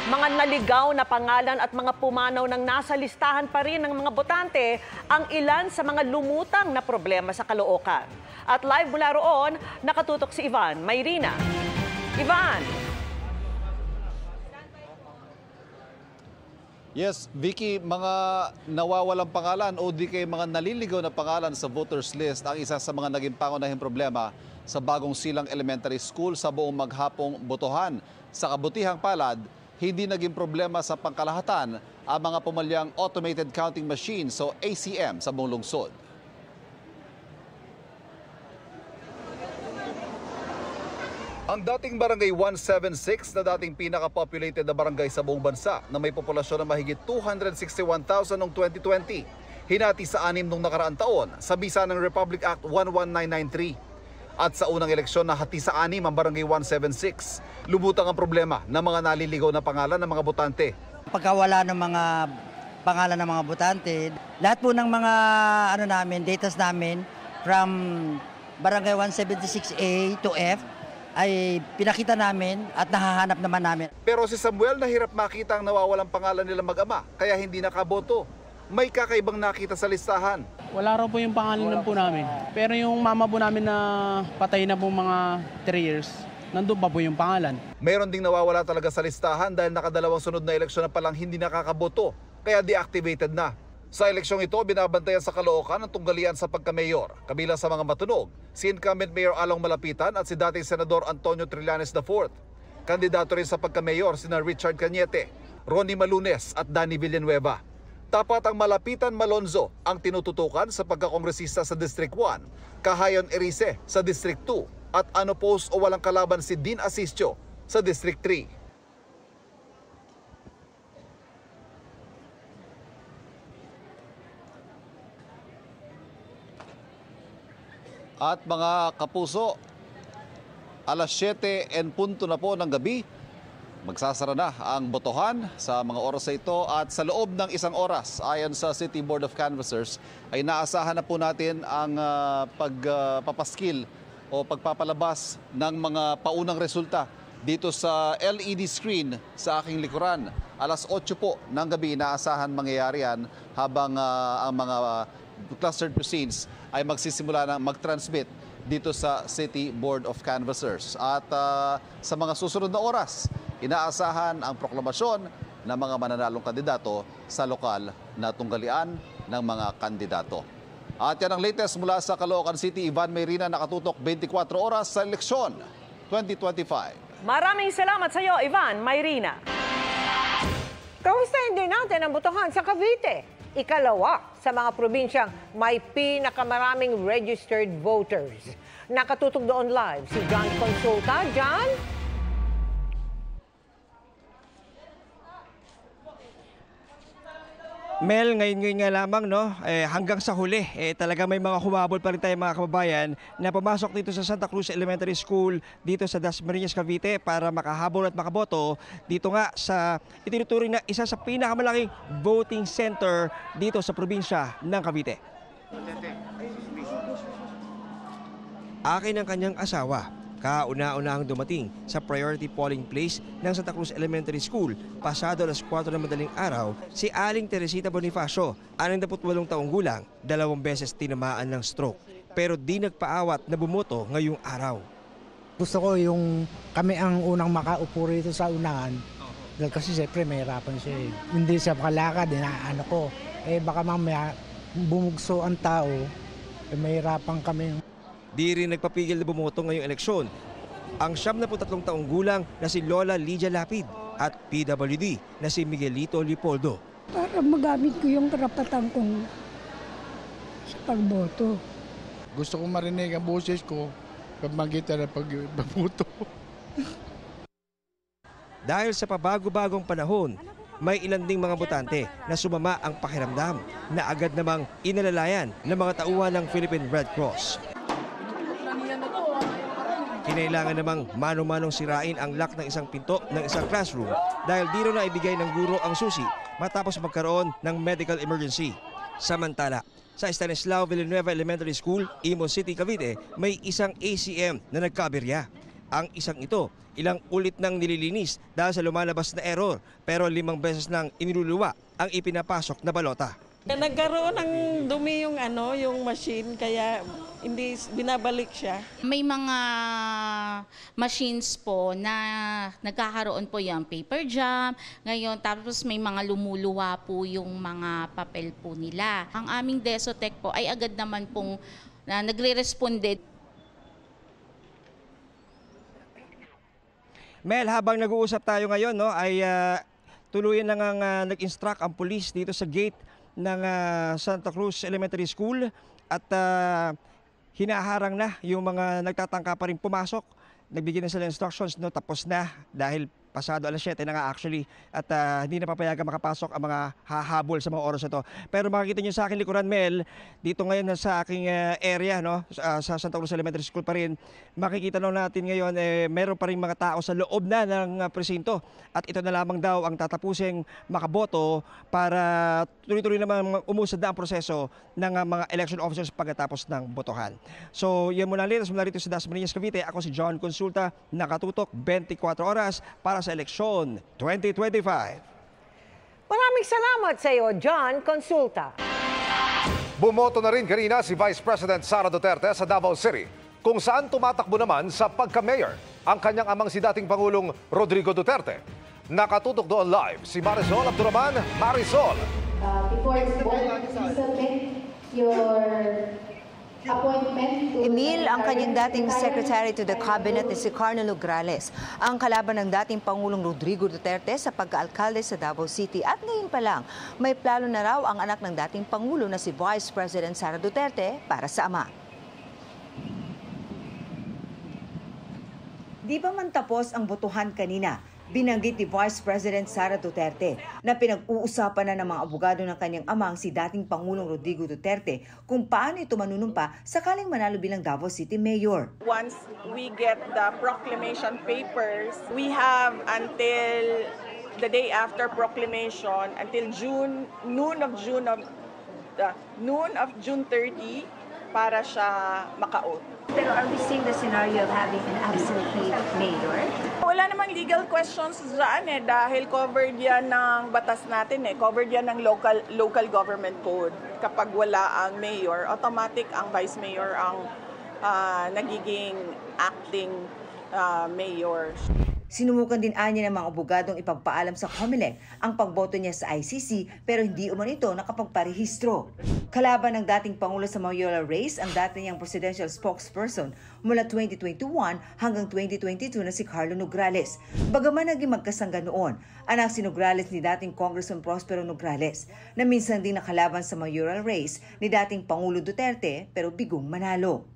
Mga naligaw na pangalan at mga pumanaw ng nasa listahan pa rin ng mga botante ang ilan sa mga lumutang na problema sa Caloocan. At live mula roon, nakatutok si Ivan Mayrina. Ivan! Yes, Vicky, mga nawawalang pangalan o di kay mga naliligaw na pangalan sa voters list ang isa sa mga naging pangunahing problema sa Bagong Silang Elementary School sa buong maghapong botohan. Sa kabutihang palad, hindi naging problema sa pangkalahatan ang mga pumalyang automated counting machine, so ACM, sa buong lungsod. Ang dating barangay 176 na dating pinaka-populated na barangay sa buong bansa na may populasyon na mahigit 261,000 noong 2020, hinati sa 6 nung nakaraang taon sa bisa ng Republic Act 11993. At sa unang eleksyon na hati sa 6 ang barangay 176, lubutang ang problema ng mga naliligaw na pangalan ng mga botante. Pagkawala ng mga pangalan ng mga botante, lahat po ng mga datas namin from barangay 176A to F ay pinakita namin at nahahanap naman namin. Pero si Samuel nahirap makita ang nawawalang pangalan nila mag-ama kaya hindi nakaboto. May kakaibang nakita sa listahan. Wala raw po yung pangalan po namin. Pero yung mama po namin na patay na po mga 3 years, nandun pa po yung pangalan. Mayroon ding nawawala talaga sa listahan dahil nakadalawang sunod na eleksyon na palang hindi nakakaboto, kaya deactivated na. Sa eleksyong ito, binabantayan sa Caloocan ang tunggalian sa pagka-mayor. Kabilang sa mga matunog, si incumbent Mayor Along Malapitan at si dating Senador Antonio Trillanes IV. Kandidato rin sa pagka-mayor sina Richard Cañete, Ronnie Malunes at Danny Villanueva. Tapat ang Malapitan Malonzo ang tinututukan sa pagkakongresista sa District 1, Kahayon Erice sa District 2 at unopposed o walang kalaban si Dean Asistio sa District 3. At mga kapuso, alas 7:00 na po ng gabi, magsasara na ang botohan sa mga oras na ito at sa loob ng 1 oras, ayon sa City Board of Canvassers, ay naasahan na po natin ang pagpapaskil o pagpapalabas ng mga paunang resulta dito sa LED screen sa aking likuran. Alas 8 po ng gabi naasahan mangyayari yan habang ang mga clustered precincts ay magsisimula na mag-transmit dito sa City Board of Canvassers. At sa mga susunod na oras, inaasahan ang proklamasyon ng mga mananalong kandidato sa lokal na tunggalian ng mga kandidato. At yan ang latest mula sa Caloocan City. Ivan Mayrina, nakatutok 24 oras sa eleksyon 2025. Maraming salamat sa iyo, Ivan Mayrina. Kamustahin din natin ang botohan sa Cavite. Ikalawa sa mga probinsyang may pinakamaraming registered voters. Nakatutok doon live si John Consulta. John? Mel, ngayon nga lamang, hanggang sa huli, talaga may mga humabol pa rin tayo mga kababayan na pumasok dito sa Santa Cruz Elementary School, dito sa Dasmariñas, Cavite para makahabol at makaboto dito nga sa itinuturing na isa sa pinakamalaking voting center dito sa probinsya ng Cavite. Akin ang kanyang asawa. Kauna-unahang dumating sa priority polling place ng Santa Cruz Elementary School pasado alas 4 ng madaling araw si Aling Teresita Bonifacio, 68 taong gulang, 2 beses tinamaan ng stroke pero di nagpaawat na bumoto ngayong araw. Gusto ko yung kami ang unang makaupo rito sa unahan dahil kasi siyempre mahirapan siya eh. Hindi siya makalakad, inaano ko. Baka mamaya bumugso ang tao, mahirapan kami. Di rin nagpapigil na bumoto ngayong eleksyon ang 73 taong gulang na si Lola Lydia Lapid at PWD na si Miguelito Leopoldo. Para magamit ko yung karapatan kong sa pagboto. Gusto kong marinig ang boses ko pagmagitan ng pagboto. Dahil sa pabago-bagong panahon, may ilan ding mga botante na sumama ang pakiramdam na agad namang inalalayan ng mga tauhan ng Philippine Red Cross. Kinailangan namang mano-manong sirain ang lock ng isang pinto ng isang classroom dahil di na ibigay ng guro ang susi matapos magkaroon ng medical emergency. Samantala, sa Stanislao Villanueva Elementary School, Imos City, Cavite, may isang ACM na nagkaaberya. ang isang ito. Ilang ulit nang nililinis dahil sa lumalabas na error, pero 5 beses nang iniluluwa ang ipinapasok na balota. Nagkaroon ng dumi yung machine kaya hindi binabalik siya. May mga machines po na nagkakaroon po yung paper jam, ngayon tapos may mga lumuluwa po yung mga papel po nila. Ang aming Desotec po ay agad naman pong nagre-responde. Mel, habang nag-uusap tayo ngayon, no, ay tuluyan na nga nag-instruct ang police dito sa gate ng Santa Cruz Elementary School at hinaharang na yung mga nagtatangka pa rin pumasok. Nagbigay na sila instructions, no, tapos na dahil pasado alas 7 na nga actually at hindi na papayagan makapasok ang mga hahabol sa mga oras na to. Pero makikita nyo sa aking likuran, Mel, dito ngayon sa aking area, no, sa Santa Cruz Elementary School pa rin, makikita lang natin ngayon meron pa rin mga tao sa loob na ng presinto at ito na lamang daw ang tatapusing makaboto para tuloy-tuloy naman umusad na ang proseso ng mga election officers pagkatapos ng botohan. So yan muna rin, mula rito sa Dasmariñas, Cavite, ako si John Consulta, nakatutok 24 oras para sa eleksyon 2025. Maraming salamat sa iyo, John Consulta. Bumoto na rin kanina si Vice President Sara Duterte sa Davao City, kung saan tumatakbo naman sa pagka-mayor ang kanyang amang si dating Pangulong Rodrigo Duterte. Nakatutok doon live si Marisol Abduraman. Marisol! Before this vote, please submit your appointment to... Emil, ang kanyang dating Secretary to the Cabinet ni si Carlo Nograles, ang kalaban ng dating Pangulong Rodrigo Duterte sa pagka-alkalde sa Davao City. At ngayon pa lang, may plano na raw ang anak ng dating Pangulo na si Vice President Sara Duterte para sa ama. Di pa man tapos ang botohan kanina, binanggit ni Vice President Sara Duterte na pinag-uusapan na ng mga abogado ng kanyang amang si dating Pangulong Rodrigo Duterte kung paano ito manunumpa sakaling manalo bilang Davao City Mayor. Once we get the proclamation papers, we have until the day after proclamation, until noon of June 30 para siya maka-oath. Pero are we seeing the scenario of having an absentee mayor? Wala namang legal questions dyan dahil covered yan ng batas natin covered yan ng local government code. Kapag wala ang mayor, automatic ang vice mayor ang nagiging acting mayor. Sinumukan din anya ng mga abogadong ipagpaalam sa COMELEC ang pagboto niya sa ICC pero hindi umano ito nakapagparehistro. Kalaban ng dating Pangulo sa mayoral race ang dating niyang presidential spokesperson mula 2021 hanggang 2022 na si Carlo Nograles. Bagaman naging magkasangga noon, anak si Nograles ni dating Congressman Prospero Nograles na minsan din nakalaban sa mayoral race ni dating Pangulo Duterte pero bigong manalo.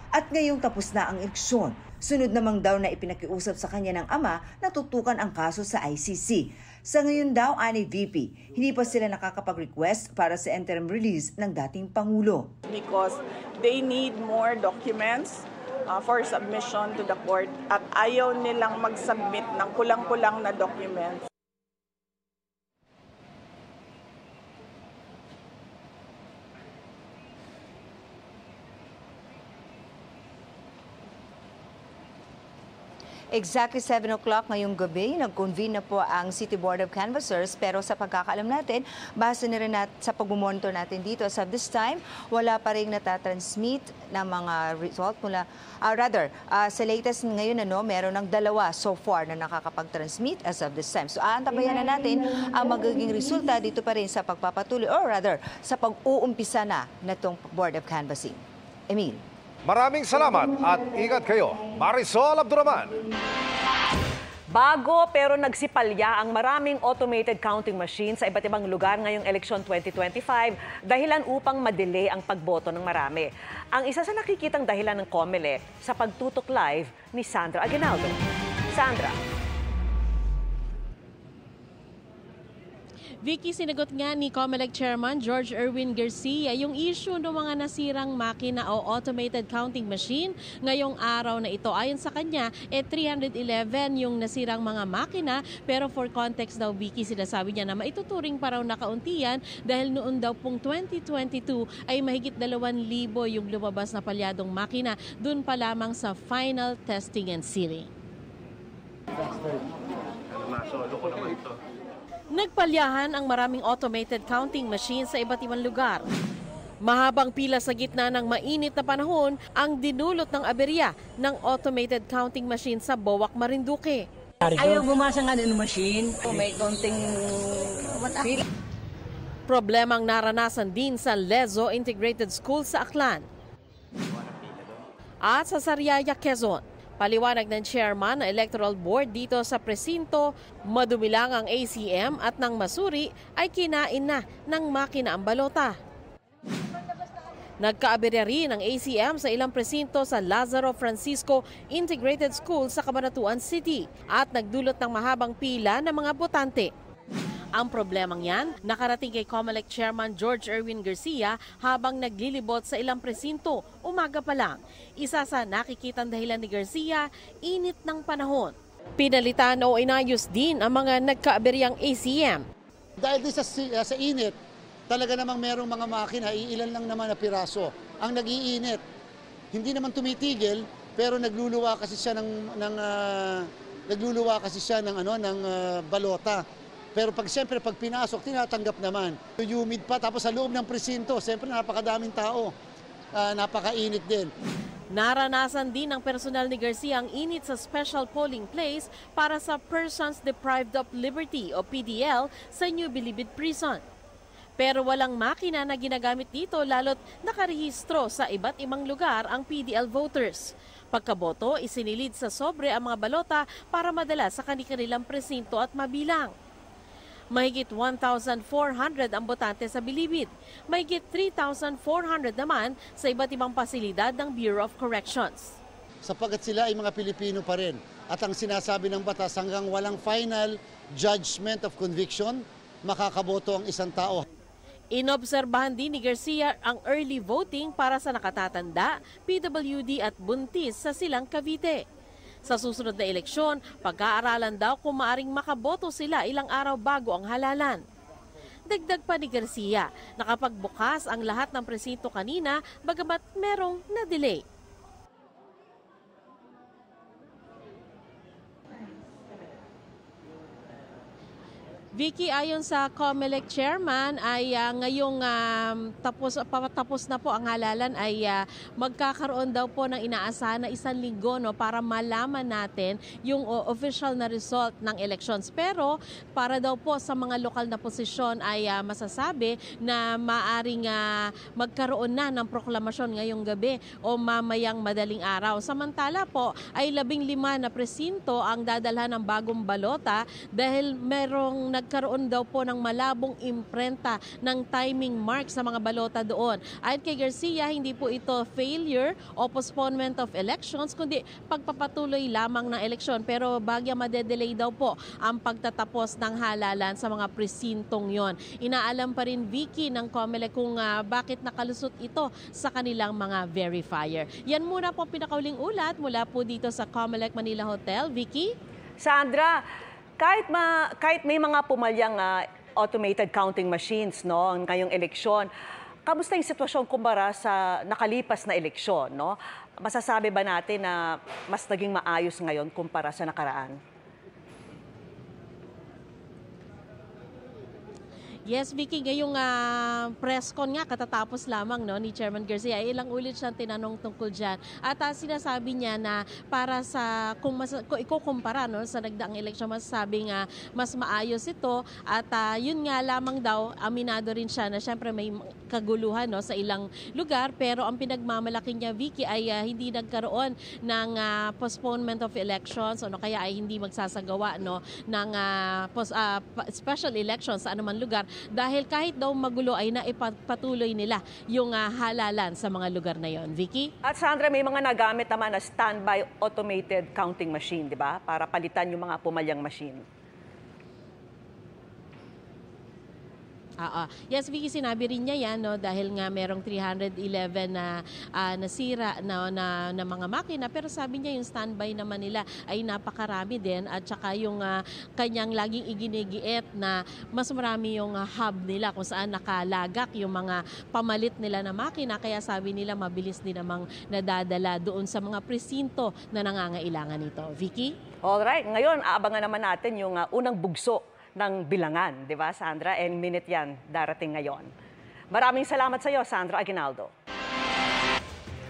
At ngayong tapos na ang eleksyon, sunod namang daw na ipinakiusap sa kanya ng ama na tutukan ang kaso sa ICC. Sa ngayon daw, ani VP, hindi pa sila nakakapag-request para sa interim release ng dating Pangulo. Because they need more documents for submission to the court at ayaw nilang mag-submit ng kulang-kulang na documents. Exactly 7 o'clock ngayong gabi, nag-convene na po ang City Board of Canvassers pero sa pagkakaalam natin, base na rin sa pag-monitor natin dito, as of this time, wala pa rin natatransmit na mga result mula, sa latest ngayon, meron ng 2 so far na nakakapag-transmit as of this time. So aantabayan na natin ang magiging resulta dito pa rin sa pagpapatuloy sa pag-uumpisa na itong Board of Canvassing. Emil. Maraming salamat at ingat kayo. Marisol Abduraman. Bago pero nagsipalya ang maraming automated counting machines sa iba't ibang lugar ngayong eleksyon 2025 dahilan upang madelay ang pagboto ng marami. Ang isa sa nakikitang dahilan ng COMELEC sa pagtutok live ni Sandra Aguinaldo. Sandra. Vicky, sinagot nga ni COMELEC Chairman George Erwin Garcia yung issue ng mga nasirang makina o automated counting machine ngayong araw na ito. Ayon sa kanya, 311 yung nasirang mga makina, pero for context daw, Vicky, sinasabi niya na maituturing pa raw na kauntian dahil noon daw pong 2022 ay mahigit 2,000 yung lumabas na palyadong makina dun pa lamang sa final testing and sealing. Nagpalyahan ang maraming automated counting machine sa iba't ibang lugar. Mahabang pila sa gitna ng mainit na panahon ang dinulot ng aberya ng automated counting machine sa Boac, Marinduque. Ayaw bumasa nga ng machine. May counting Problemang naranasan din sa Lezo Integrated School sa Aklan. At sa Sariaya, Quezon. Paliwanag ng chairman ng Electoral Board dito sa presinto, madumi lang ang ACM at nang masuri ay kinain na ng makina ang balota. Nagkaaberya rin ang ACM sa ilang presinto sa Lazaro Francisco Integrated School sa Cabanatuan City at nagdulot ng mahabang pila ng mga botante. Ang problemang yan, nakarating kay COMELEC Chairman George Erwin Garcia habang naglilibot sa ilang presinto umaga pa lang. Isa sa nakikitang dahilan ni Garcia, init ng panahon. Pinalitan o inayos din ang mga nagkaaberyang ACM. Dahil din sa init, talaga namang merong mga makina, iilan lang naman na piraso ang nag-iinit. Hindi naman tumitigil, pero nagluluwa kasi siya ng balota. Pero siyempre pag pinasok, tinatanggap naman. Humid pa, tapos sa loob ng presinto, siyempre napakadaming tao, napakainit din. Naranasan din ng personal ni Garcia ang init sa special polling place para sa Persons Deprived of Liberty o PDL sa New Bilibid Prison. Pero walang makina na ginagamit dito lalo't nakarehistro sa iba't ibang lugar ang PDL voters. Pagkaboto, isinilid sa sobre ang mga balota para madala sa kanilang presinto at mabilang. Mahigit 1,400 ang botante sa Bilibid. Mahigit 3,400 naman sa iba't ibang pasilidad ng Bureau of Corrections. Sapagkat sila ay mga Pilipino pa rin. At ang sinasabi ng batas, hanggang walang final judgment of conviction, makakaboto ang isang tao. Inobserbahan din ni Garcia ang early voting para sa nakatatanda, PWD at buntis sa Silang Cavite. Sa susunod na eleksyon, pag-aaralan daw kung maaring makaboto sila ilang araw bago ang halalan. Dagdag pa ni Garcia, nakapagbukas ang lahat ng presinto kanina bagamat merong na-delay. Vicky, ayon sa COMELEC Chairman ay ngayong tapos na po ang halalan ay magkakaroon daw po ng inaasahan na 1 linggo para malaman natin yung official na result ng elections. Pero para daw po sa mga lokal na posisyon ay masasabi na maaring magkaroon na ng proklamasyon ngayong gabi o mamayang madaling araw. Samantala po ay 15 na presinto ang dadalhan ng bagong balota dahil merong nagkaroon daw po ng malabong imprenta ng timing mark sa mga balota doon. Ayon kay Garcia, hindi po ito failure o postponement of elections, kundi pagpapatuloy lamang ng eleksyon. Pero bagya madedelay daw po ang pagtatapos ng halalan sa mga presintong yon. Inaalam pa rin, Vicky, ng COMELEC kung bakit nakalusot ito sa kanilang mga verifier. Yan muna po pinakauling ulat mula po dito sa COMELEC Manila Hotel. Vicky? Sandra, kahit may mga pumalyang automated counting machines ngayong eleksyon, kamusta yung sitwasyon kumpara sa nakalipas na eleksyon? Masasabi ba natin na mas naging maayos ngayon kumpara sa nakaraan? Yes, Vicky, ngayong press con nga katatapos lamang ni Chairman Garcia, ilang ulit siyang tinanong tungkol dyan. At sinasabi niya na para sa, kung ikukumpara sa nagdaang eleksyon, masasabi nga mas maayos ito. At yun nga lamang daw, aminado rin siya na syempre may kaguluhan sa ilang lugar. Pero ang pinagmamalaki niya, Vicky, ay hindi nagkaroon ng postponement of elections o kaya ay hindi magsasagawa ng special elections sa anuman lugar. Dahil kahit daw magulo ay naipatuloy nila yung halalan sa mga lugar na yon. Vicky? At Sandra, may mga nagamit naman na standby automated counting machine, di ba? Para palitan yung mga pumalyang machine. Yes, Vicky, sinabi rin niya yan, no, dahil nga merong 311 na nasira na mga makina, pero sabi niya yung standby naman nila ay napakarami din, at saka yung kanyang laging iginigiit na mas marami yung hub nila kung saan nakalagak yung mga pamalit nila na makina, kaya sabi nila mabilis din namang nadadala doon sa mga presinto na nangangailangan nito. Vicky? Alright, ngayon aabangan naman natin yung unang bugso ng bilangan, di ba, Sandra? Any minute yan darating ngayon. Maraming salamat sa iyo, Sandra Aguinaldo.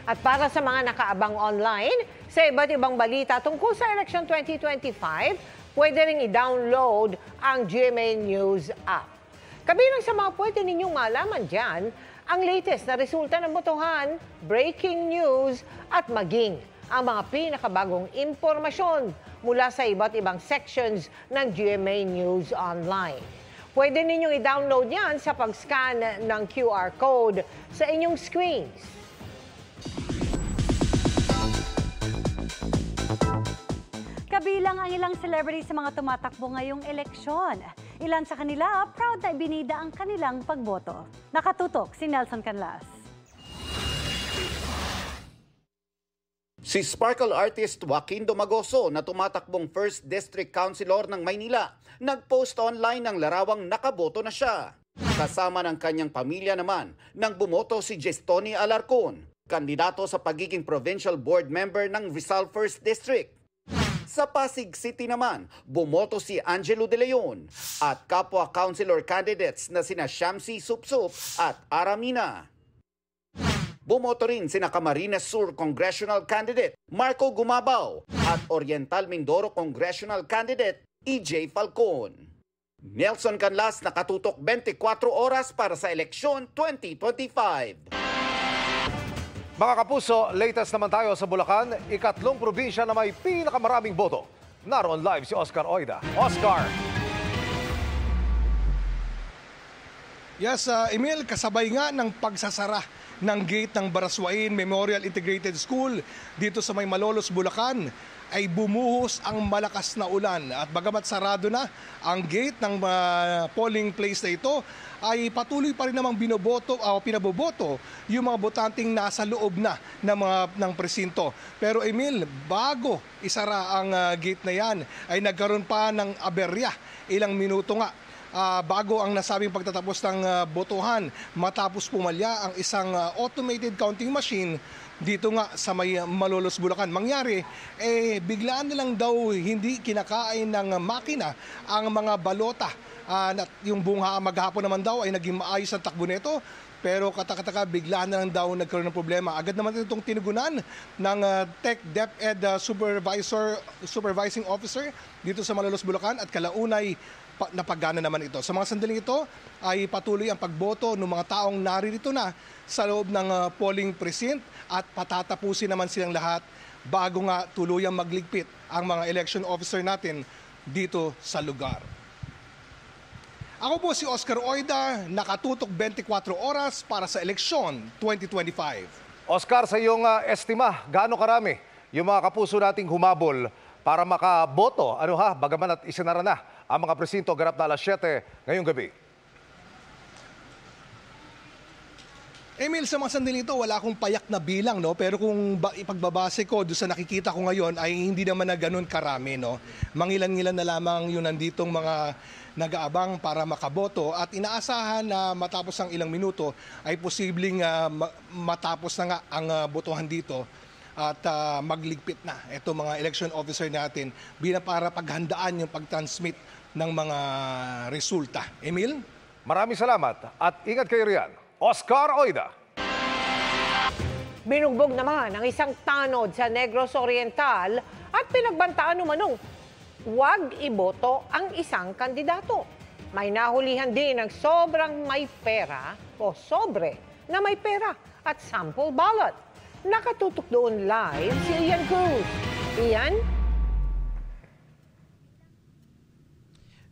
At para sa mga nakaabang online, sa iba't ibang balita tungkol sa election 2025, pwede ring i-download ang GMA News app. Kabilang sa mga pwede ninyong malaman dyan, ang latest na resulta ng botohan, breaking news, at maging ang mga pinakabagong impormasyon mula sa iba't ibang sections ng GMA News Online. Pwede ninyong i-download yan sa pag-scan ng QR code sa inyong screens. Kabilang ang ilang celebrities sa mga tumatakbo ngayong eleksyon. Ilan sa kanila, proud na ibinida ang kanilang pagboto. Nakatutok si Nelson Canlas. Si sparkle artist Joaquin Domagoso na tumatakbong 1st District Councilor ng Maynila, nag-post online ng larawang nakaboto na siya. Kasama ng kanyang pamilya naman nang bumoto si Gestoni Alarcon, kandidato sa pagiging provincial board member ng Rizal 1st District. Sa Pasig City naman, bumoto si Angelo De Leon at kapwa councilor candidates na sina Shamsi Supsup at Aramina. Bumoto rin sina Camarines Sur Congressional Candidate Marco Gumabaw at Oriental Mindoro Congressional Candidate EJ Falcon. Nelson Canlas, nakatutok 24 oras para sa eleksyon 2025. Mga kapuso, latest naman tayo sa Bulacan, ikatlong probinsya na may pinakamaraming boto. Naroon live si Oscar Oida. Oscar! Yes, Emil, kasabay nga ng pagsasara ng gate ng Baraswain Memorial Integrated School dito sa may Malolos, Bulacan, ay bumuhos ang malakas na ulan. At bagamat sarado na ang gate ng polling place na ito, ay patuloy pa rin namang pinaboboto yung mga botanteng nasa loob na ng presinto. Pero Emil, bago isara ang gate na yan, ay nagkaroon pa ng aberya. Ilang minuto nga bago ang nasabing pagtatapos ng botohan, matapos pumalya ang isang automated counting machine dito nga sa may Malolos, Bulacan. Mangyari, biglaan na lang daw hindi kinakain ng makina ang mga balota. Yung buong maghapon naman daw ay naging maayos ang takbo nito. Pero katakataka, biglaan na lang daw nagkaroon ng problema. Agad naman itong tinugunan ng Tech DepEd Supervising Officer dito sa Malolos, Bulacan at kalaunay napagana naman ito. Sa mga sandaling ito ay patuloy ang pagboto ng mga taong naririto na sa loob ng polling precinct at patatapusin naman silang lahat bago nga tuluyang magligpit ang mga election officer natin dito sa lugar. Ako po si Oscar Oida, nakatutok 24 oras para sa eleksyon 2025. Oscar, sa iyong estima, gaano karami yung mga kapuso nating humabol para makaboto? Bagaman at isinara na ang mga presinto ganap na alas 7 ngayong gabi. Emil, sa mga sandali ito, wala akong payak na bilang, no? Pero kung ipagbabase ko doon sa nakikita ko ngayon ay hindi naman na ganun karami, no? Mangilan-ngilan na lamang yung nanditong mga nag-aabang para makaboto at inaasahan na matapos ang ilang minuto ay posibleng matapos na nga ang botohan dito at magligpit na ito mga election officer natin bilang para paghandaan yung pag-transmit ng mga resulta. Emil? Maraming salamat at ingat kayo riyan. Oscar Oida. Binugbog naman ang isang tanod sa Negros Oriental at pinagbantaan umanong huwag iboto ang isang kandidato. May nahulihan din ng sobrang may pera o sobre na may pera at sample ballot. Nakatutok doon live si Ian Cruz. Ian?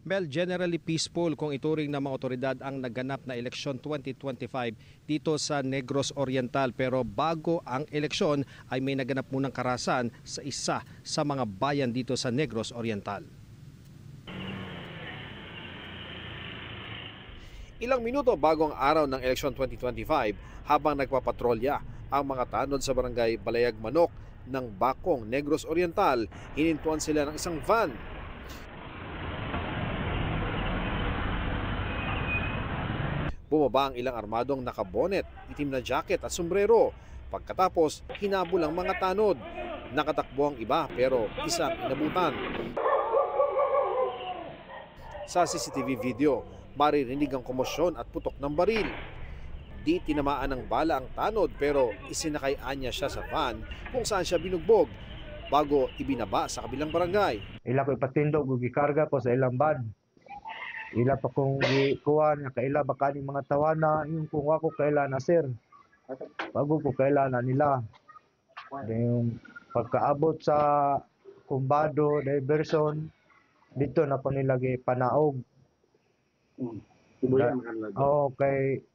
Mel, generally peaceful kung ituring ng mga otoridad ang naganap na eleksyon 2025 dito sa Negros Oriental. Pero bago ang eleksyon ay may naganap munang karahasan sa isa sa mga bayan dito sa Negros Oriental. Ilang minuto bago ang araw ng eleksyon 2025, habang nagpapatrolya ang mga tanod sa barangay Balayag Manok ng Bakong, Negros Oriental, hinintuan sila ng isang van. Bumaba ang ilang armadong nakabonet, itim na jacket at sombrero. Pagkatapos, hinabol ang mga tanod. Nakatakbo ang iba pero isang inabutan. Sa CCTV video, maririnig ang komosyon at putok ng baril. Di tinamaan ng bala ang tanod pero isinakay-an niya siya sa van kung saan siya binugbog bago ibinaba sa kabilang barangay. Ila ko ipatindog ug gikarga ko sa ilang van. Ila pa kong gikuha na kaila baka ni mga tawana yung kung ako kaila na sir. Bago ko kaila na nila. Yung pagkaabot sa kumbado, diversion, dito na po nilagay panaog. Okay.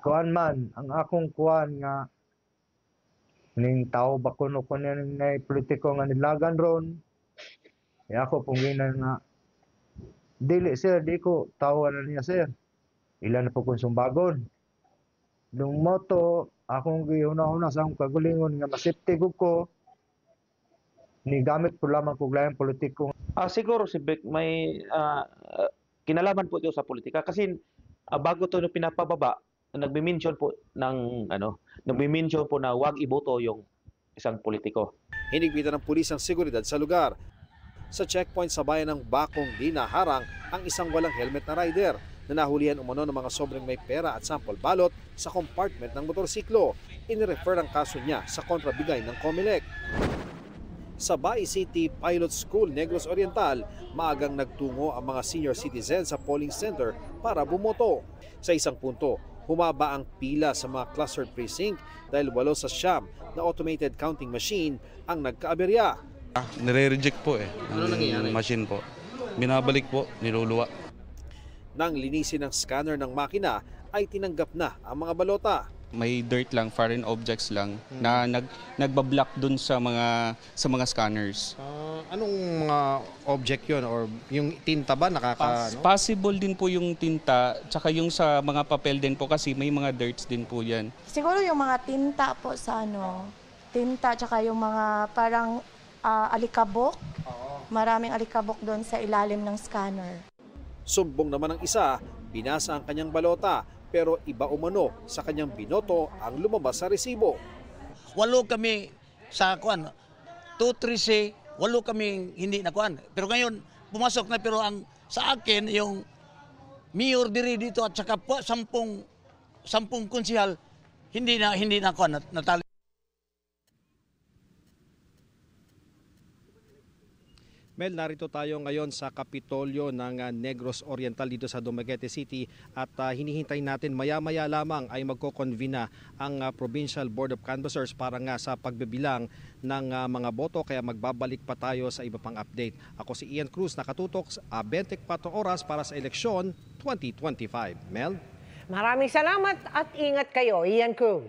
Kuan man, ang akong kuan nga ning tao ba kuno ko na politiko nga nilagan ron. Ako pong ginan nga dili sir, di ko tawa na niya sir. Ilan na po kong sumbagon. Nung moto, akong gihuna-una sa akong kagulingon nga masiptig ko, ni gamit po lamang kong layang politiko. Siguro si Beck may kinalaman po ito sa politika kasi bago to pinapababa, nagme-mention po ng nagme-mention po na wag iboto yung isang politiko. Hinigpitan ng pulis ang seguridad sa lugar. Sa checkpoint sa bayan ng Bakong, di naharang ang isang walang helmet na rider na nahulihan umano ng mga sobrang may pera at sample balot sa compartment ng motorsiklo. Inirefer ang kaso niya sa kontrabigay ng COMELEC. Sa Bai City Pilot School, Negros Oriental, maagang nagtungo ang mga senior citizens sa polling center para bumoto. Sa isang punto, humaba ang pila sa mga clustered precinct dahil 8 sa 9 na automated counting machine ang nagkaaberya. Nire-reject po Ano nangyayari? Machine po. Binabalik po, niluluwa. Nang linisin ng scanner ng makina, ay tinanggap na ang mga balota. May dirt lang, foreign objects lang na nagbablock dun sa mga scanners. Anong mga object yun or yung tinta ba Possible din po yung tinta, tsaka yung sa mga papel din po kasi may mga dirts din po yan. Siguro yung mga tinta po sa tinta tsaka yung mga parang alikabok. Maraming alikabok doon sa ilalim ng scanner. Sumbong naman ng isa, binasa ang kanyang balota pero iba umano sa kanyang binoto ang lumabas sa resibo. 8 kami sa kuan, 2-3 8 kami hindi na kuan. Pero ngayon pumasok na pero ang sa akin yung mayor dito at saka po 10 konsehal hindi na kuan natali. Mel, narito tayo ngayon sa Kapitolyo ng Negros Oriental dito sa Dumaguete City at hinihintay natin maya-maya lamang ay magko-convene na ang Provincial Board of Canvassers para nga sa pagbibilang ng mga boto kaya magbabalik pa tayo sa iba pang update. Ako si Ian Cruz, nakatutok 24 oras para sa eleksyon 2025. Mel? Maraming salamat at ingat kayo, Ian Cruz.